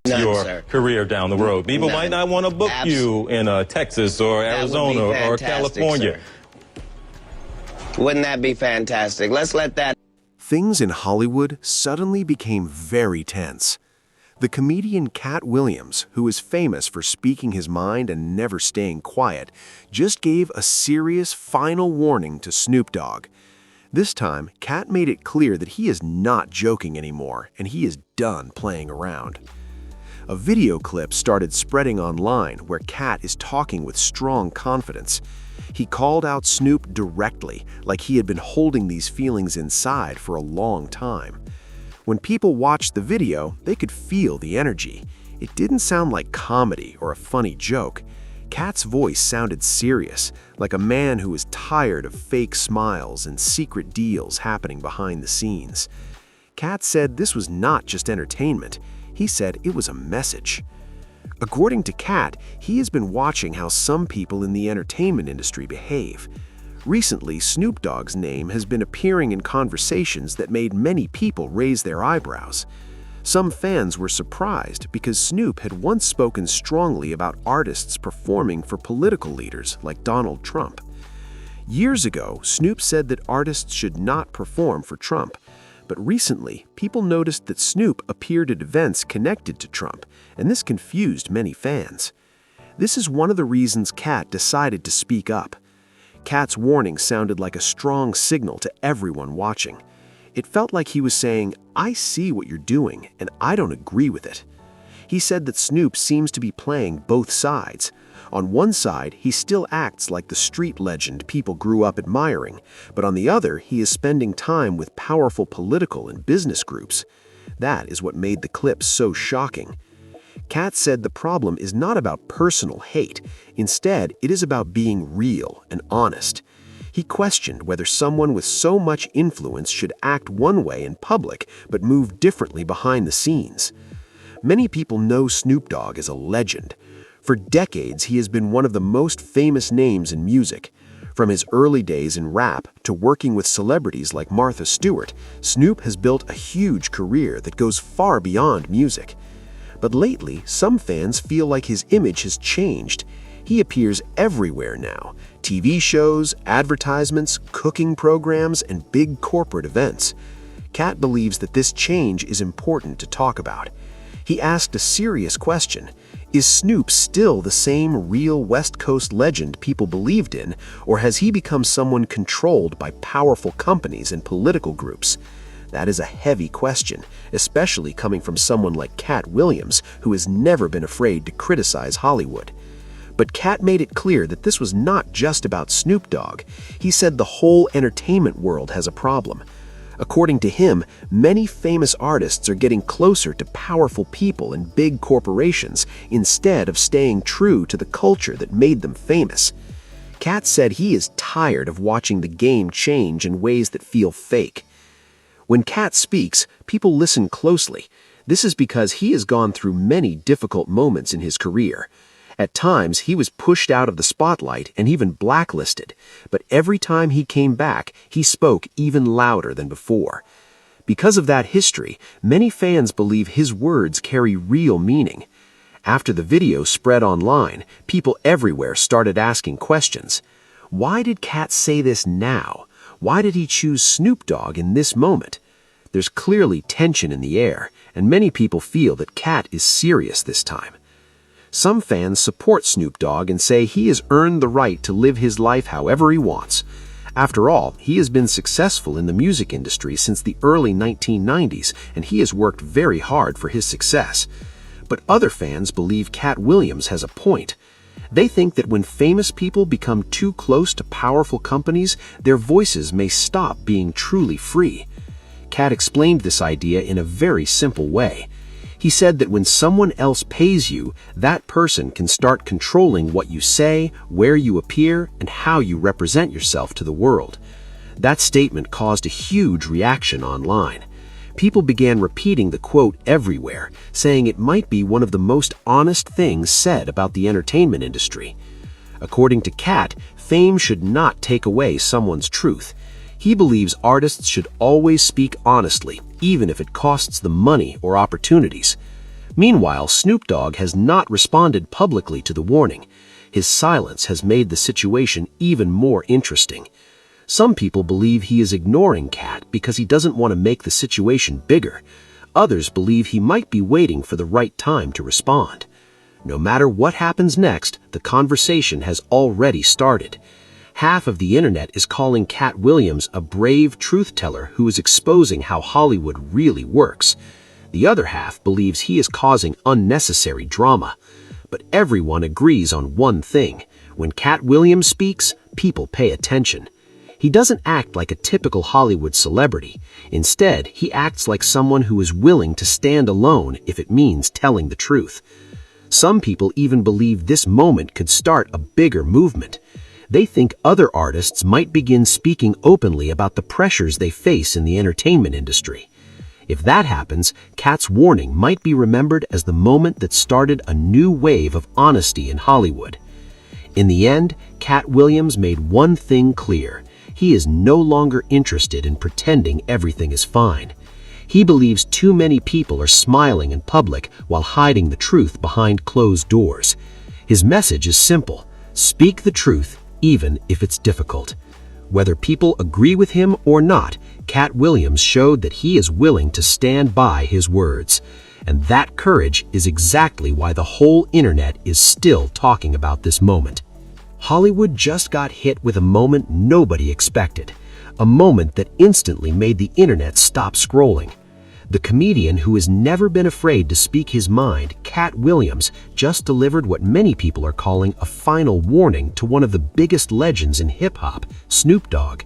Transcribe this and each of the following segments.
None, your sir. career down the road. People None. might not want to book you in Texas or Arizona or California. Sir. Wouldn't that be fantastic? Let's let that... Things in Hollywood suddenly became very tense. The comedian Cat Williams, who is famous for speaking his mind and never staying quiet, just gave a serious final warning to Snoop Dogg. This time, Cat made it clear that he is not joking anymore and he is done playing around. A video clip started spreading online where Cat is talking with strong confidence. He called out Snoop directly, like he had been holding these feelings inside for a long time. When people watched the video, they could feel the energy. It didn't sound like comedy or a funny joke. Cat's voice sounded serious, like a man who is tired of fake smiles and secret deals happening behind the scenes. Cat said this was not just entertainment. He said it was a message. According to Cat, he has been watching how some people in the entertainment industry behave. Recently, Snoop Dogg's name has been appearing in conversations that made many people raise their eyebrows. Some fans were surprised because Snoop had once spoken strongly about artists performing for political leaders like Donald Trump. Years ago, Snoop said that artists should not perform for Trump. But recently, people noticed that Snoop appeared at events connected to Trump, and this confused many fans. This is one of the reasons Cat decided to speak up. Cat's warning sounded like a strong signal to everyone watching. It felt like he was saying, "I see what you're doing, and I don't agree with it." He said that Snoop seems to be playing both sides. On one side, he still acts like the street legend people grew up admiring, but on the other, he is spending time with powerful political and business groups. That is what made the clip so shocking. Cat said the problem is not about personal hate. Instead, it is about being real and honest. He questioned whether someone with so much influence should act one way in public but move differently behind the scenes. Many people know Snoop Dogg as a legend. For decades, he has been one of the most famous names in music. From his early days in rap to working with celebrities like Martha Stewart, Snoop has built a huge career that goes far beyond music. But lately, some fans feel like his image has changed. He appears everywhere now: TV shows, advertisements, cooking programs, and big corporate events. Cat believes that this change is important to talk about. He asked a serious question: is Snoop still the same real West Coast legend people believed in, or has he become someone controlled by powerful companies and political groups? That is a heavy question, especially coming from someone like Cat Williams, who has never been afraid to criticize Hollywood. But Cat made it clear that this was not just about Snoop Dogg. He said the whole entertainment world has a problem. According to him, many famous artists are getting closer to powerful people and big corporations instead of staying true to the culture that made them famous. Cat said he is tired of watching the game change in ways that feel fake. When Cat speaks, people listen closely. This is because he has gone through many difficult moments in his career. At times, he was pushed out of the spotlight and even blacklisted, but every time he came back, he spoke even louder than before. Because of that history, many fans believe his words carry real meaning. After the video spread online, people everywhere started asking questions. Why did Cat say this now? Why did he choose Snoop Dogg in this moment? There's clearly tension in the air, and many people feel that Cat is serious this time. Some fans support Snoop Dogg and say he has earned the right to live his life however he wants. After all, he has been successful in the music industry since the early 1990s, and he has worked very hard for his success. But other fans believe Cat Williams has a point. They think that when famous people become too close to powerful companies, their voices may stop being truly free. Cat explained this idea in a very simple way. He said that when someone else pays you, that person can start controlling what you say, where you appear, and how you represent yourself to the world. That statement caused a huge reaction online. People began repeating the quote everywhere, saying it might be one of the most honest things said about the entertainment industry. According to Cat, fame should not take away someone's truth. He believes artists should always speak honestly, even if it costs them money or opportunities. Meanwhile, Snoop Dogg has not responded publicly to the warning. His silence has made the situation even more interesting. Some people believe he is ignoring Cat because he doesn't want to make the situation bigger. Others believe he might be waiting for the right time to respond. No matter what happens next, the conversation has already started. Half of the internet is calling Cat Williams a brave truth-teller who is exposing how Hollywood really works. The other half believes he is causing unnecessary drama. But everyone agrees on one thing. When Cat Williams speaks, people pay attention. He doesn't act like a typical Hollywood celebrity. Instead, he acts like someone who is willing to stand alone if it means telling the truth. Some people even believe this moment could start a bigger movement. They think other artists might begin speaking openly about the pressures they face in the entertainment industry. If that happens, Cat's warning might be remembered as the moment that started a new wave of honesty in Hollywood. In the end, Cat Williams made one thing clear. He is no longer interested in pretending everything is fine. He believes too many people are smiling in public while hiding the truth behind closed doors. His message is simple: speak the truth, even if it's difficult. Whether people agree with him or not, Cat Williams showed that he is willing to stand by his words. And that courage is exactly why the whole internet is still talking about this moment. Hollywood just got hit with a moment nobody expected, a moment that instantly made the internet stop scrolling. The comedian who has never been afraid to speak his mind, Cat Williams, just delivered what many people are calling a final warning to one of the biggest legends in hip-hop, Snoop Dogg.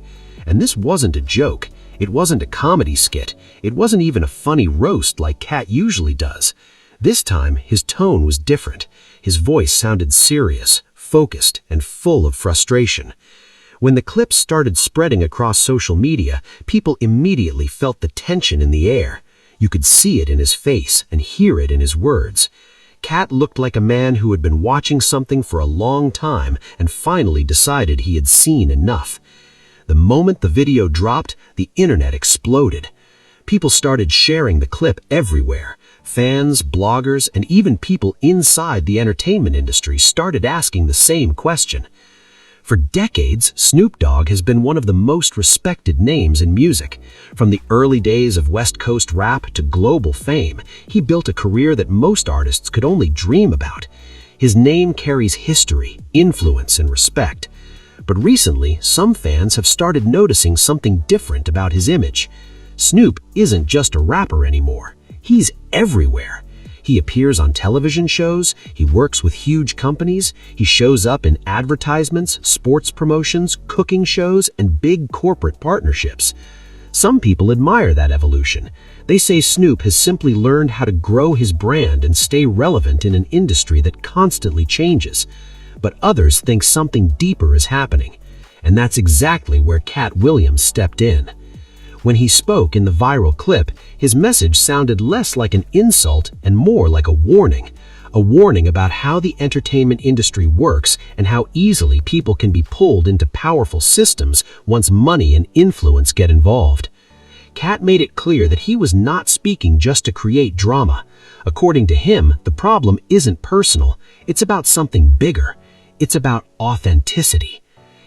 And this wasn't a joke. It wasn't a comedy skit. It wasn't even a funny roast like Cat usually does. This time, his tone was different. His voice sounded serious, focused, and full of frustration. When the clips started spreading across social media, people immediately felt the tension in the air. You could see it in his face and hear it in his words. Cat looked like a man who had been watching something for a long time and finally decided he had seen enough. The moment the video dropped, the internet exploded. People started sharing the clip everywhere. Fans, bloggers, and even people inside the entertainment industry started asking the same question. For decades, Snoop Dogg has been one of the most respected names in music. From the early days of West Coast rap to global fame, he built a career that most artists could only dream about. His name carries history, influence, and respect. But recently, some fans have started noticing something different about his image. Snoop isn't just a rapper anymore. He's everywhere. He appears on television shows, he works with huge companies, he shows up in advertisements, sports promotions, cooking shows, and big corporate partnerships. Some people admire that evolution. They say Snoop has simply learned how to grow his brand and stay relevant in an industry that constantly changes. But others think something deeper is happening. And that's exactly where Cat Williams stepped in. When he spoke in the viral clip, his message sounded less like an insult and more like a warning about how the entertainment industry works and how easily people can be pulled into powerful systems once money and influence get involved. Cat made it clear that he was not speaking just to create drama. According to him, the problem isn't personal, it's about something bigger. It's about authenticity.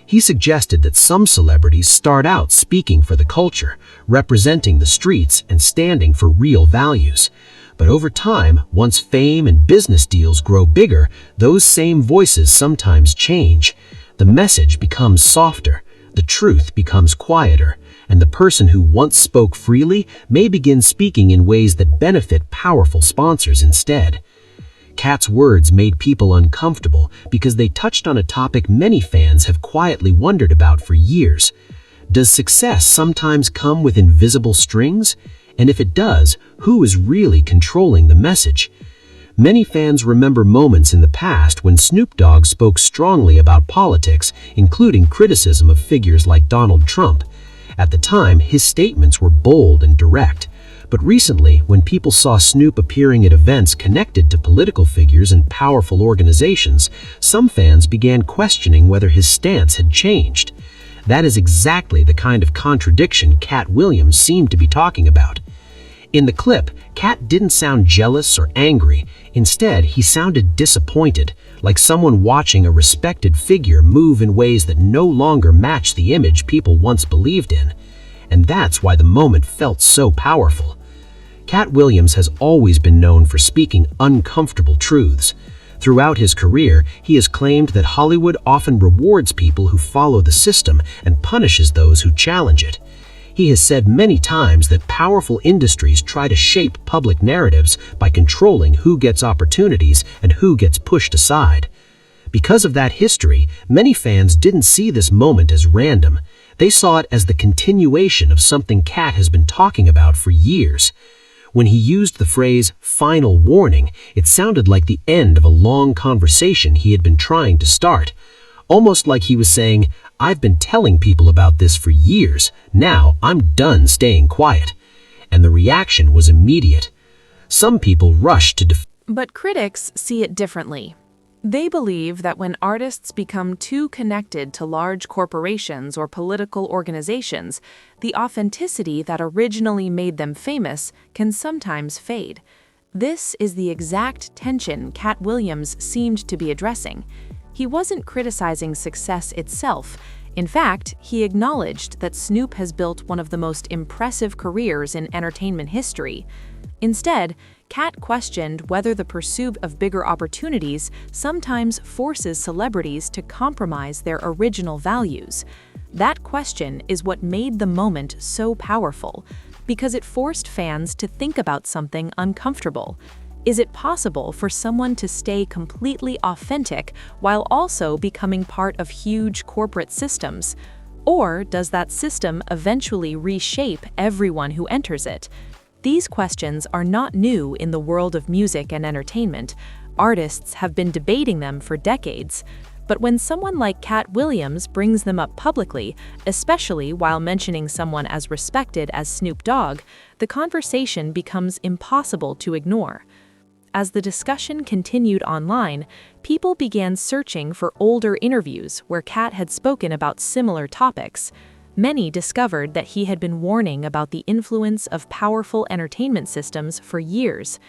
He suggested that some celebrities start out speaking for the culture, representing the streets and standing for real values. But over time, once fame and business deals grow bigger, those same voices sometimes change. The message becomes softer, the truth becomes quieter, and the person who once spoke freely may begin speaking in ways that benefit powerful sponsors instead. Cat's words made people uncomfortable because they touched on a topic many fans have quietly wondered about for years. Does success sometimes come with invisible strings? And if it does, who is really controlling the message? Many fans remember moments in the past when Snoop Dogg spoke strongly about politics, including criticism of figures like Donald Trump. At the time, his statements were bold and direct. But recently, when people saw Snoop appearing at events connected to political figures and powerful organizations, some fans began questioning whether his stance had changed. That is exactly the kind of contradiction Cat Williams seemed to be talking about. In the clip, Cat didn't sound jealous or angry. Instead, he sounded disappointed, like someone watching a respected figure move in ways that no longer match the image people once believed in. And that's why the moment felt so powerful. Cat Williams has always been known for speaking uncomfortable truths. Throughout his career, he has claimed that Hollywood often rewards people who follow the system and punishes those who challenge it. He has said many times that powerful industries try to shape public narratives by controlling who gets opportunities and who gets pushed aside. Because of that history, many fans didn't see this moment as random. They saw it as the continuation of something Cat has been talking about for years. When he used the phrase "final warning," it sounded like the end of a long conversation he had been trying to start. Almost like he was saying, "I've been telling people about this for years. Now I'm done staying quiet." And the reaction was immediate. Some people rushed to But critics see it differently. They believe that when artists become too connected to large corporations or political organizations, the authenticity that originally made them famous can sometimes fade. This is the exact tension Cat Williams seemed to be addressing. He wasn't criticizing success itself. In fact, he acknowledged that Snoop has built one of the most impressive careers in entertainment history. Instead, Cat questioned whether the pursuit of bigger opportunities sometimes forces celebrities to compromise their original values. That question is what made the moment so powerful, because it forced fans to think about something uncomfortable. Is it possible for someone to stay completely authentic while also becoming part of huge corporate systems? Or does that system eventually reshape everyone who enters it? These questions are not new in the world of music and entertainment. Artists have been debating them for decades. But when someone like Cat Williams brings them up publicly, especially while mentioning someone as respected as Snoop Dogg, the conversation becomes impossible to ignore. As the discussion continued online, people began searching for older interviews where Cat had spoken about similar topics. Many discovered that he had been warning about the influence of powerful entertainment systems for years.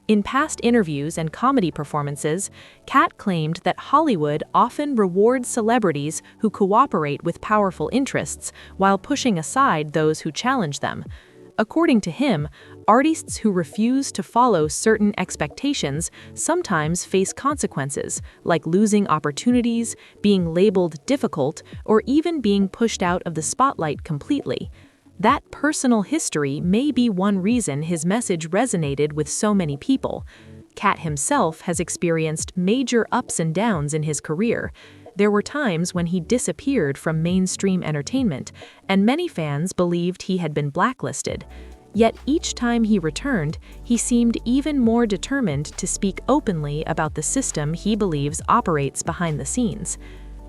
In past interviews and comedy performances, Cat claimed that Hollywood often rewards celebrities who cooperate with powerful interests while pushing aside those who challenge them. According to him, artists who refuse to follow certain expectations sometimes face consequences, like losing opportunities, being labeled difficult, or even being pushed out of the spotlight completely. That personal history may be one reason his message resonated with so many people. Cat himself has experienced major ups and downs in his career. There were times when he disappeared from mainstream entertainment, and many fans believed he had been blacklisted. Yet each time he returned, he seemed even more determined to speak openly about the system he believes operates behind the scenes.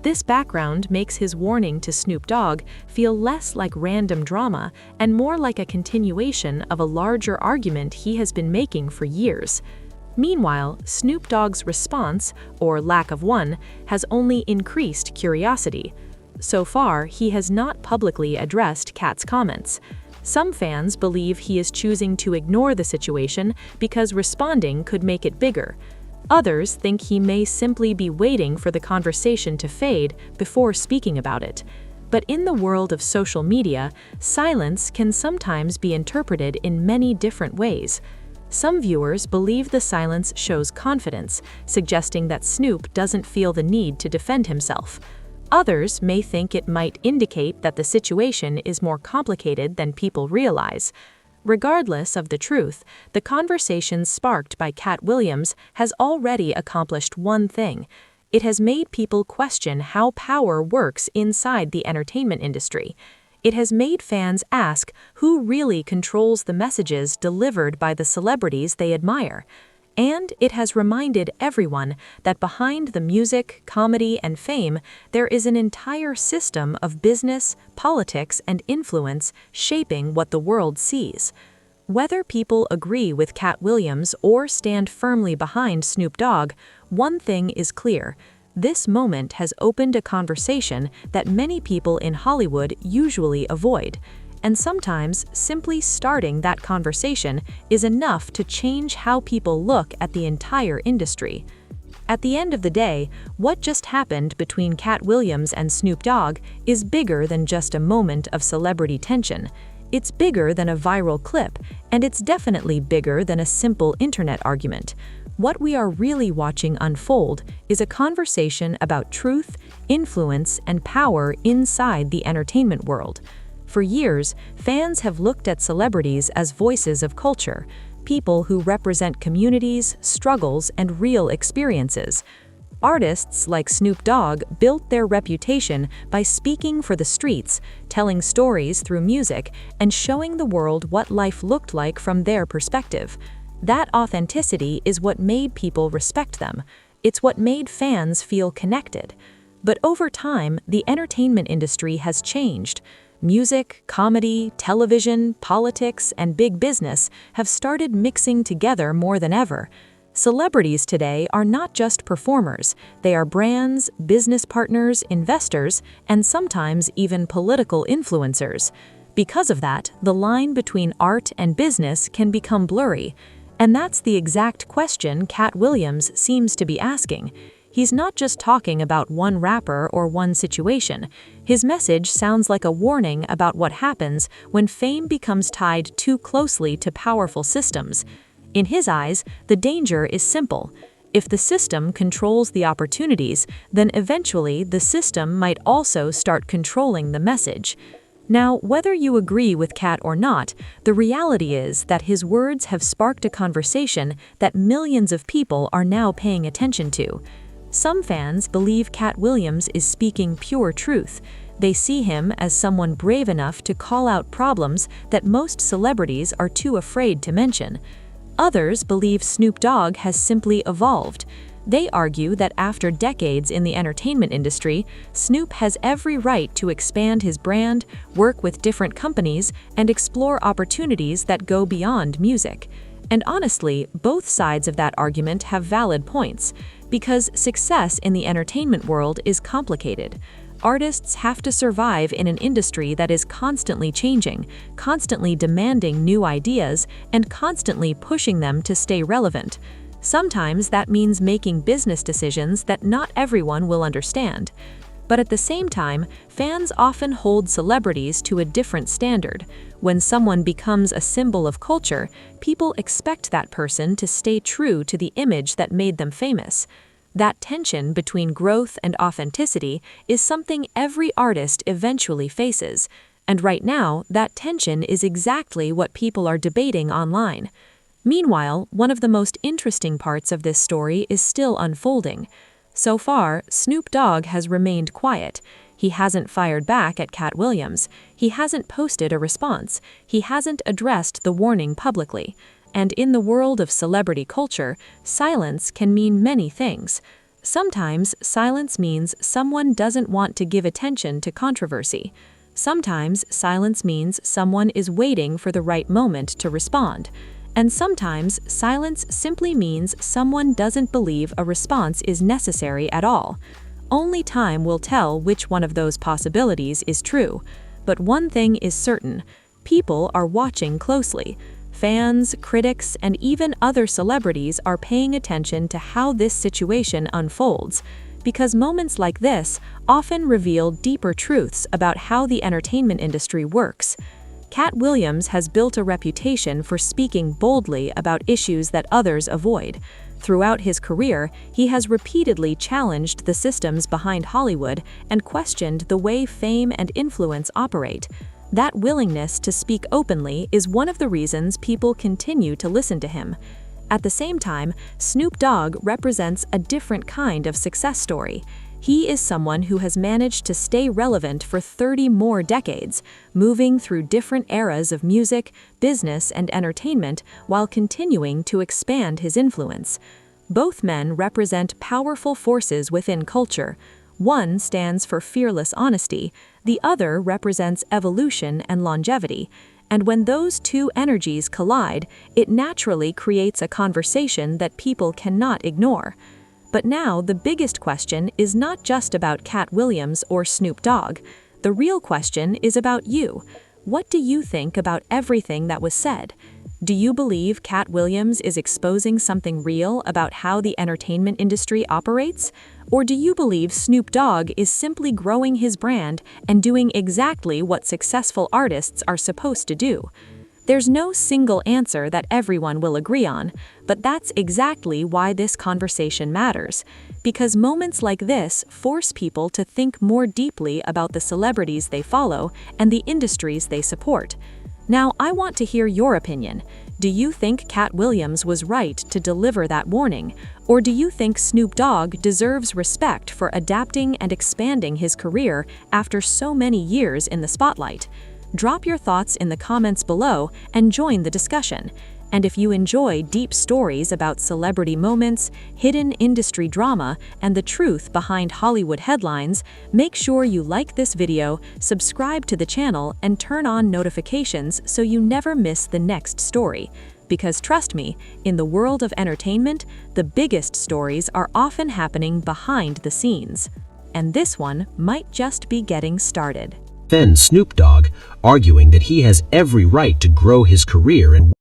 This background makes his warning to Snoop Dogg feel less like random drama and more like a continuation of a larger argument he has been making for years. Meanwhile, Snoop Dogg's response, or lack of one, has only increased curiosity. So far, he has not publicly addressed Cat's comments. Some fans believe he is choosing to ignore the situation because responding could make it bigger. Others think he may simply be waiting for the conversation to fade before speaking about it. But in the world of social media, silence can sometimes be interpreted in many different ways. Some viewers believe the silence shows confidence, suggesting that Snoop doesn't feel the need to defend himself. Others may think it might indicate that the situation is more complicated than people realize. Regardless of the truth, the conversation sparked by Cat Williams has already accomplished one thing. It has made people question how power works inside the entertainment industry. It has made fans ask who really controls the messages delivered by the celebrities they admire. And it has reminded everyone that behind the music, comedy, and fame, there is an entire system of business, politics, and influence shaping what the world sees. Whether people agree with Cat Williams or stand firmly behind Snoop Dogg, one thing is clear. This moment has opened a conversation that many people in Hollywood usually avoid. And sometimes, simply starting that conversation is enough to change how people look at the entire industry. At the end of the day, what just happened between Cat Williams and Snoop Dogg is bigger than just a moment of celebrity tension. It's bigger than a viral clip, and it's definitely bigger than a simple internet argument. What we are really watching unfold is a conversation about truth, influence, and power inside the entertainment world. For years, fans have looked at celebrities as voices of culture, people who represent communities, struggles, and real experiences. Artists like Snoop Dogg built their reputation by speaking for the streets, telling stories through music, and showing the world what life looked like from their perspective. That authenticity is what made people respect them. It's what made fans feel connected. But over time, the entertainment industry has changed. Music, comedy, television, politics, and big business have started mixing together more than ever. Celebrities today are not just performers. They are brands, business partners, investors, and sometimes even political influencers. Because of that, the line between art and business can become blurry. And that's the exact question Cat Williams seems to be asking. He's not just talking about one rapper or one situation. His message sounds like a warning about what happens when fame becomes tied too closely to powerful systems. In his eyes, the danger is simple. If the system controls the opportunities, then eventually the system might also start controlling the message. Now, whether you agree with Cat or not, the reality is that his words have sparked a conversation that millions of people are now paying attention to. Some fans believe Cat Williams is speaking pure truth. They see him as someone brave enough to call out problems that most celebrities are too afraid to mention. Others believe Snoop Dogg has simply evolved. They argue that after decades in the entertainment industry, Snoop has every right to expand his brand, work with different companies, and explore opportunities that go beyond music. And honestly, both sides of that argument have valid points, because success in the entertainment world is complicated. Artists have to survive in an industry that is constantly changing, constantly demanding new ideas, and constantly pushing them to stay relevant. Sometimes that means making business decisions that not everyone will understand. But at the same time, fans often hold celebrities to a different standard. When someone becomes a symbol of culture, people expect that person to stay true to the image that made them famous. That tension between growth and authenticity is something every artist eventually faces. And right now, that tension is exactly what people are debating online. Meanwhile, one of the most interesting parts of this story is still unfolding. So far, Snoop Dogg has remained quiet. He hasn't fired back at Cat Williams. He hasn't posted a response. He hasn't addressed the warning publicly. And in the world of celebrity culture, silence can mean many things. Sometimes, silence means someone doesn't want to give attention to controversy. Sometimes, silence means someone is waiting for the right moment to respond. And sometimes, silence simply means someone doesn't believe a response is necessary at all. Only time will tell which one of those possibilities is true. But one thing is certain: people are watching closely. Fans, critics, and even other celebrities are paying attention to how this situation unfolds, because moments like this often reveal deeper truths about how the entertainment industry works. Cat Williams has built a reputation for speaking boldly about issues that others avoid. Throughout his career, he has repeatedly challenged the systems behind Hollywood and questioned the way fame and influence operate. That willingness to speak openly is one of the reasons people continue to listen to him. At the same time, Snoop Dogg represents a different kind of success story. He is someone who has managed to stay relevant for 30 more decades, moving through different eras of music, business, and entertainment while continuing to expand his influence. Both men represent powerful forces within culture. One stands for fearless honesty, the other represents evolution and longevity. And when those two energies collide, it naturally creates a conversation that people cannot ignore. But now the biggest question is not just about Cat Williams or Snoop Dogg. The real question is about you. What do you think about everything that was said? Do you believe Cat Williams is exposing something real about how the entertainment industry operates? Or do you believe Snoop Dogg is simply growing his brand and doing exactly what successful artists are supposed to do? There's no single answer that everyone will agree on, but that's exactly why this conversation matters. Because moments like this force people to think more deeply about the celebrities they follow and the industries they support. Now, I want to hear your opinion. Do you think Cat Williams was right to deliver that warning? Or do you think Snoop Dogg deserves respect for adapting and expanding his career after so many years in the spotlight? Drop your thoughts in the comments below and join the discussion. And if you enjoy deep stories about celebrity moments, hidden industry drama, and the truth behind Hollywood headlines, make sure you like this video, subscribe to the channel, and turn on notifications so you never miss the next story. Because trust me, in the world of entertainment, the biggest stories are often happening behind the scenes. And this one might just be getting started. Then Snoop Dogg, arguing that he has every right to grow his career and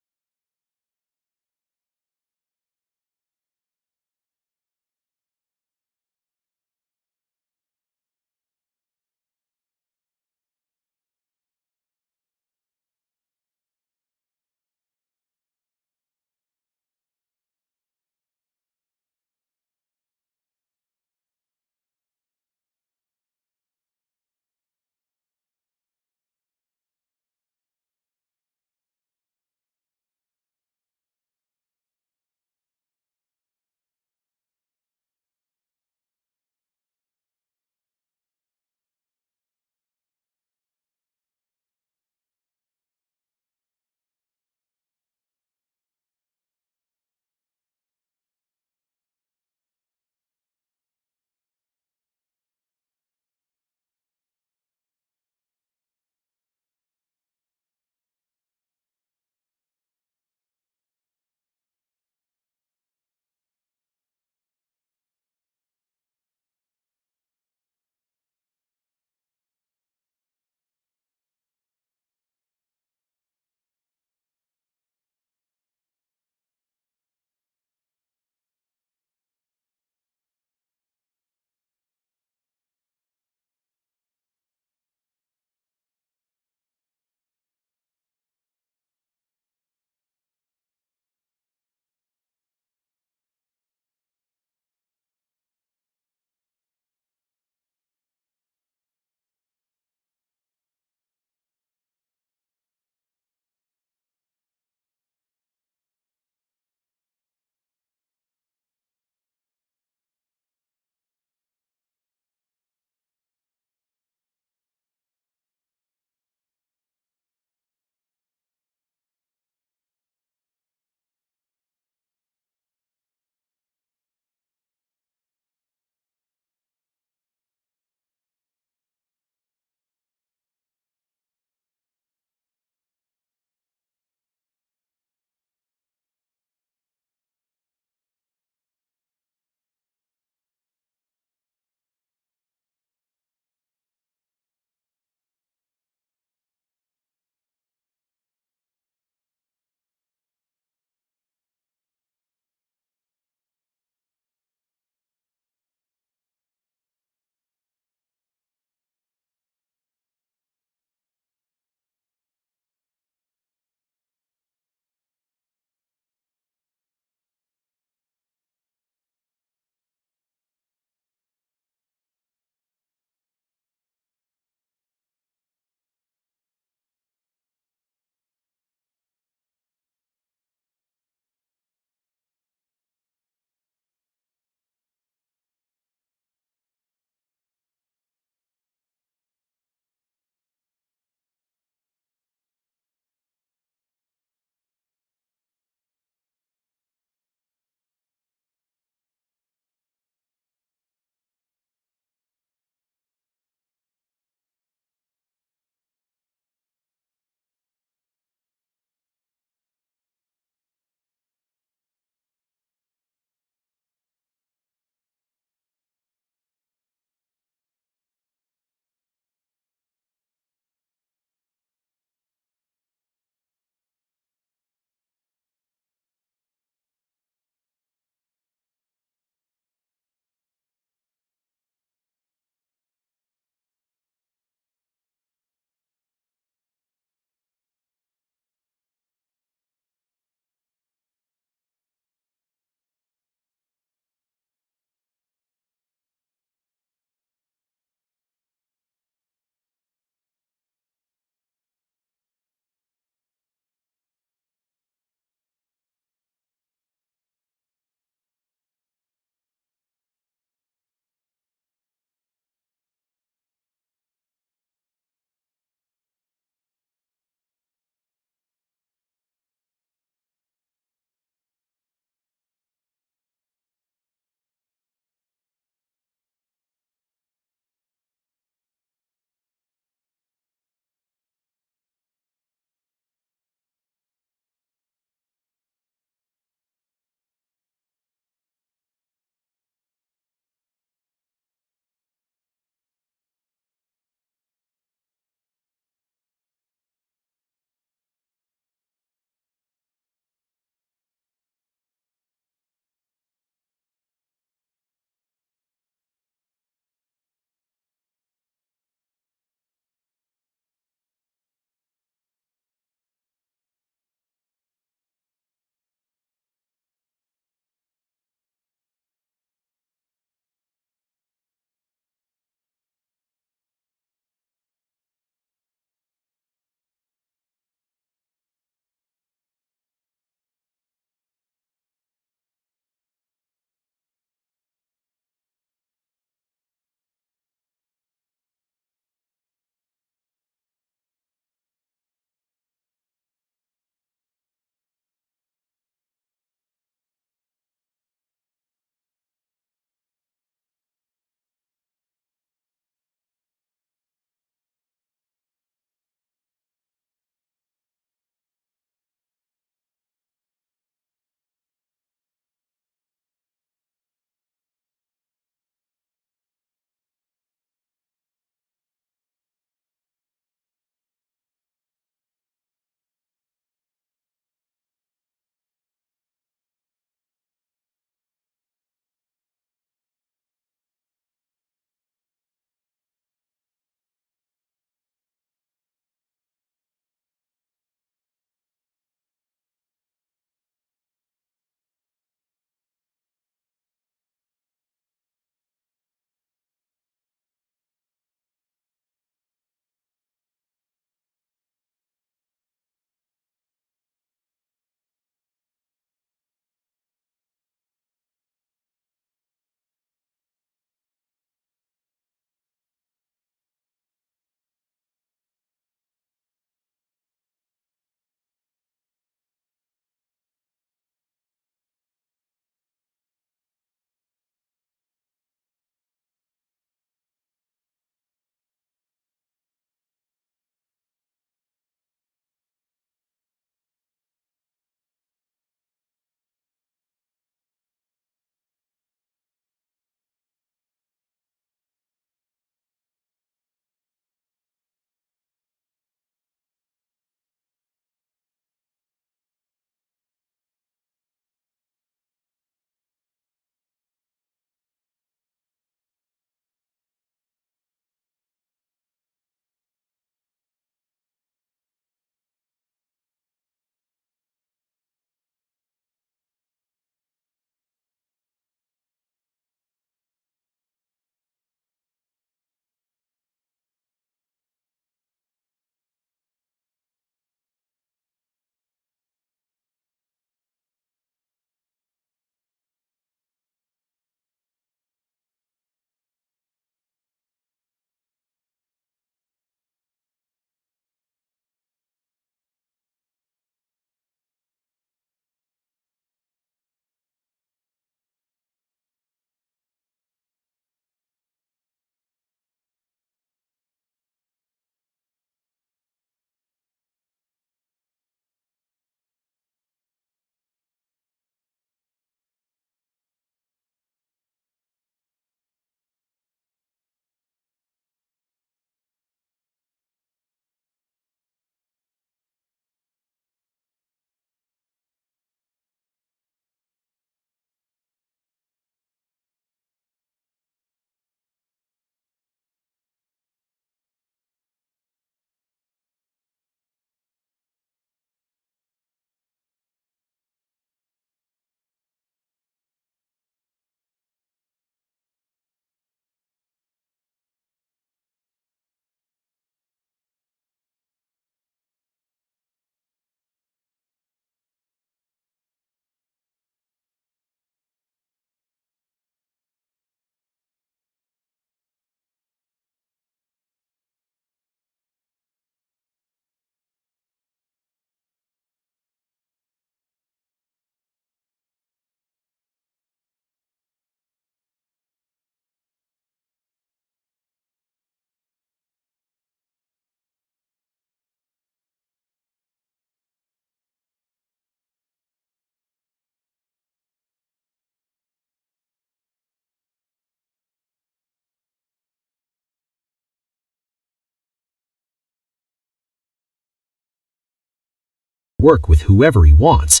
work with whoever he wants.